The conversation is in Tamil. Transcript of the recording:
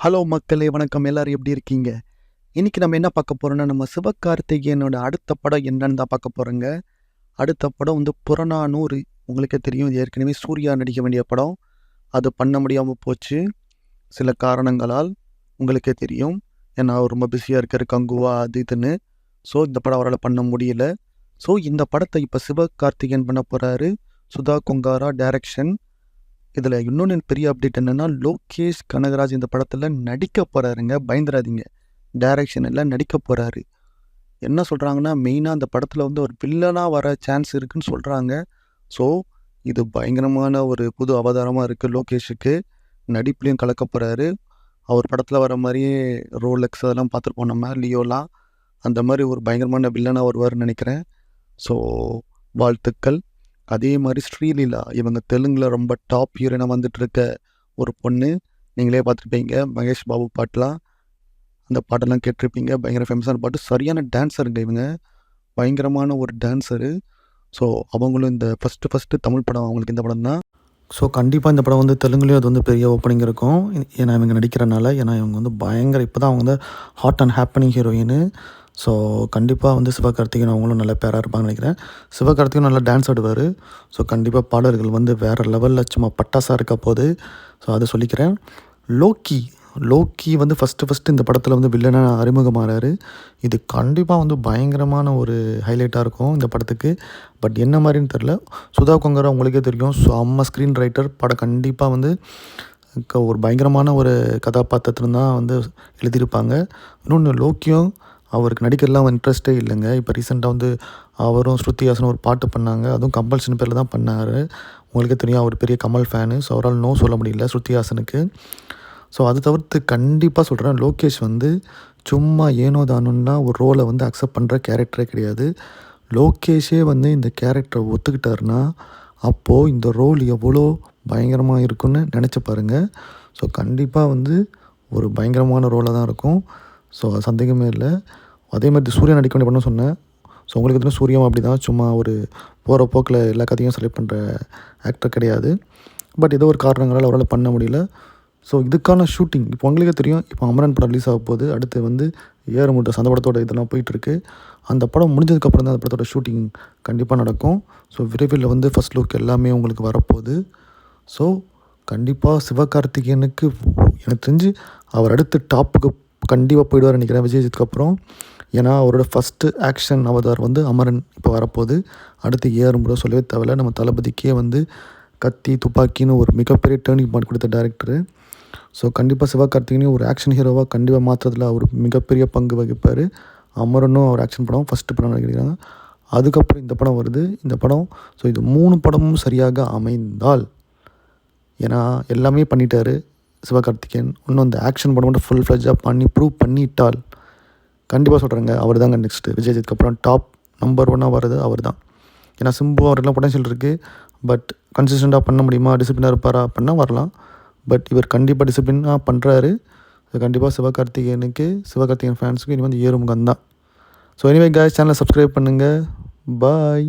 ஹலோ மக்களே! வணக்கம். எல்லாரும் எப்படி இருக்கீங்க? இன்னைக்கு நம்ம என்ன பார்க்க போறோம்னா, நம்ம சிவகார்த்திகேயனோட அடுத்த படம் என்னன்னு தான் பார்க்க போறோங்க. அடுத்த படம் வந்து புறநானூறு. உங்களுக்கே தெரியும். இது ஏற்கனவே சூர்யா நடிக்க வேண்டிய படம். அது பண்ண முடியாம போச்சு. சில காரணங்களால். உங்களுக்கே தெரியும். ஏன்னா அவர் ரொம்ப பிஸியா இருக்காரு. கங்குவா அது இதுன்னு. ஸோ இந்த படம் அவரால பண்ண முடியல. ஸோ இந்த படத்த இப்ப சிவகார்த்திகேயன் பண்ண போறாரு. சுதா கொங்காரா டைரக்ஷன். இதில் இன்னொன்று பெரிய அப்டேட் என்னென்னா, லோகேஷ் கனகராஜ் இந்த படத்தில் நடிக்க போகிறாருங்க. பயந்துராதீங்க. டைரக்ஷன் எல்லாம் நடிக்க போகிறாரு. என்ன சொல்கிறாங்கன்னா, மெயினாக அந்த படத்தில் வந்து ஒரு வில்லனாக வர சான்ஸ் இருக்குன்னு சொல்கிறாங்க. ஸோ இது பயங்கரமான ஒரு புது அவதாரமாக இருக்குது லோகேஷுக்கு. நடிப்புலையும் கலக்க போகிறாரு. அவர் படத்தில் வர மாதிரியே ரோலெக்ஸ் அதெல்லாம் பார்த்துருப்போம் நம்ம, லியோலாம். அந்த மாதிரி ஒரு பயங்கரமான வில்லனாக வருவார்னு நினைக்கிறேன். ஸோ வாழ்த்துக்கள். அதே மாதிரி ஸ்ரீலீலா, இவங்க தெலுங்கில் ரொம்ப டாப் ஹீரோயினாக வந்துட்டுருக்க ஒரு பொண்ணு. நீங்களே பார்த்துருப்பீங்க. மகேஷ் பாபு பாட்டெலாம், அந்த பாட்டெல்லாம் கேட்டிருப்பீங்க. பயங்கர ஃபேமஸான பாட்டு. சரியான டான்ஸருங்க இவங்க. பயங்கரமான ஒரு டான்ஸரு. ஸோ அவங்களும் இந்த ஃபஸ்ட்டு தமிழ் படம் அவங்களுக்கு இந்த படம் தான். ஸோ கண்டிப்பாக இந்த படம் வந்து தெலுங்குலேயும் அது வந்து பெரிய ஓப்பனிங் இருக்கும். ஏன்னா இவங்க நடிக்கிறனால. ஏன்னா இவங்க வந்து பயங்கர இப்போ தான் அவங்க வந்து hot and happening heroine. So கண்டிப்பாக வந்து சிவகார்த்திகேயன் அவங்களும் நல்ல பேராக இருப்பாங்கன்னு நினைக்கிறேன். சிவகார்த்திகேயன் நல்லா டான்ஸ் ஆடுவார். ஸோ கண்டிப்பாக பாடல்கள் வந்து வேறு லெவலில் சும்மா பட்டாசாக இருக்க போது. ஸோ அதை சொல்லிக்கிறேன். லோக்கி வந்து ஃபஸ்ட்டு இந்த படத்தில் வந்து வில்லனாக அறிமுகமாகிறாரு. இது கண்டிப்பாக வந்து பயங்கரமான ஒரு ஹைலைட்டாக இருக்கும் இந்த படத்துக்கு. பட் என்ன மாதிரின்னு தெரில. சுதா கொங்கரா உங்களுக்கே தெரியும். ஸோ அம்மா ஸ்க்ரீன் ரைட்டர். படம் கண்டிப்பாக வந்து ஒரு பயங்கரமான ஒரு கதாபாத்திரத்தில் தான் வந்து எழுதியிருப்பாங்க. இன்னொன்று லோக்கியும் அவருக்கு நடிக்கிறதுலாம் இன்ட்ரெஸ்ட்டே இல்லைங்க. இப்போ ரீசெண்டாக வந்து அவரும் ஸ்ருதிஹாசனும் ஒரு பாட்டு பண்ணாங்க. அதுவும் கம்பல்ஷன் பேரில் தான் பண்ணார். உங்களுக்கே தெரியும் அவர் பெரிய கமல் ஃபேனு. ஸோ அவரால் நோ சொல்ல முடியல ஸ்ருதிஹாசனுக்கு. ஸோ அது தவிர்த்து கண்டிப்பாக சொல்கிறேன், லோகேஷ் வந்து சும்மா ஏனோ தானோன்னா ஒரு ரோலை வந்து அக்செப்ட் பண்ணுற கேரக்டரே கிடையாது. லோகேஷே வந்து இந்த கேரக்டரை ஒத்துக்கிட்டாருன்னா அப்போது இந்த ரோல் எவ்வளோ பயங்கரமாக இருக்குன்னு நினச்சி பாருங்கள். ஸோ கண்டிப்பாக வந்து ஒரு பயங்கரமான ரோலாக தான் இருக்கும். ஸோ அது சந்தேகமே இல்லை. அதே மாதிரி சூர்யா நடிக்க வேண்டிய படம் சொன்னேன். ஸோ உங்களுக்கு தெரியும் சூர்யாவும் அப்படி தான். சும்மா ஒரு போகிற போக்கில் எல்லா கதையும் செலக்ட் பண்ணுற ஆக்டர் கிடையாது. பட் ஏதோ ஒரு காரணங்களால் அவரால் பண்ண முடியல. ஸோ இதுக்கான ஷூட்டிங் இப்போ உங்களுக்கே தெரியும். இப்போ அமரன் படம் ரிலீஸ் ஆக போகுது. அடுத்து வந்து ஏஆர் அந்த படத்தோட இதெல்லாம் போயிட்டுருக்கு. அந்த படம் முடிஞ்சதுக்கப்புறம் தான் அந்த படத்தோட ஷூட்டிங் கண்டிப்பாக நடக்கும். ஸோ விரைவில் வந்து ஃபஸ்ட் லுக் எல்லாமே உங்களுக்கு வரப்போகுது. ஸோ கண்டிப்பாக சிவகார்த்திகேயனுக்கு எனக்கு தெரிஞ்சு அவர் அடுத்து டாப்புக்கு கண்டிப்பாக போயிடுவார் நினைக்கிறேன் விஜய்க்கு அப்புறம். ஏன்னா அவரோட ஃபஸ்ட்டு ஆக்ஷன் அவதார் வந்து அமரன் இப்போ வரப்போகுது. அடுத்து ஏஆர் சொல்லவே தேவையில்ல. நம்ம தளபதிக்கே வந்து கத்தி துப்பாக்கின்னு ஒரு மிகப்பெரிய டேர்னிங் பாயிண்ட் கொடுத்த டேரக்டரு. ஸோ கண்டிப்பாக சிவகார்த்திகேயனையும் ஒரு ஆக்ஷன் ஹீரோவாக கண்டிப்பாக மாற்றுறதுல அவர் மிகப்பெரிய பங்கு வகிப்பார். அமரனும் அவர் ஆக்ஷன் படம் ஃபஸ்ட்டு படம் நடிக்கிறாங்க. அதுக்கப்புறம் இந்த படம் வருது. இந்த படம் ஸோ இது 3 படமும் சரியாக அமைந்தால், ஏன்னா எல்லாமே பண்ணிட்டார் சிவகார்த்திகேயன். இன்னும் அந்த ஆக்ஷன் படம் மட்டும் ஃபுல் ஃப்ளெட்ஜாக பண்ணி ப்ரூவ் பண்ணிட்டால் கண்டிப்பாக சொல்கிறேங்க அவர் தாங்க நெக்ஸ்ட்டு விஜய்க்கு அப்புறம் டாப் நம்பர் 1 வர்றது அவர் தான். ஏன்னா சிம்பு அவரெல்லாம் பொட்டன்ஷியல் இருக்குது. பட் கன்சிஸ்டண்ட்டாக பண்ண முடியுமா, டிசிப்ளினாக இருப்பாரா அப்படின்னா வரலாம். பட் இவர் கண்டிப்பாக டிசிப்ளினாக பண்ணுறாரு. கண்டிப்பாக சிவகார்த்திகேயன் ஃபேன்ஸுக்கு இனி வந்து ஏறுமுகம் தான். ஸோ எனிவே காய்ஸ், சேனலை சப்ஸ்கிரைப் பண்ணுங்கள். பாய்.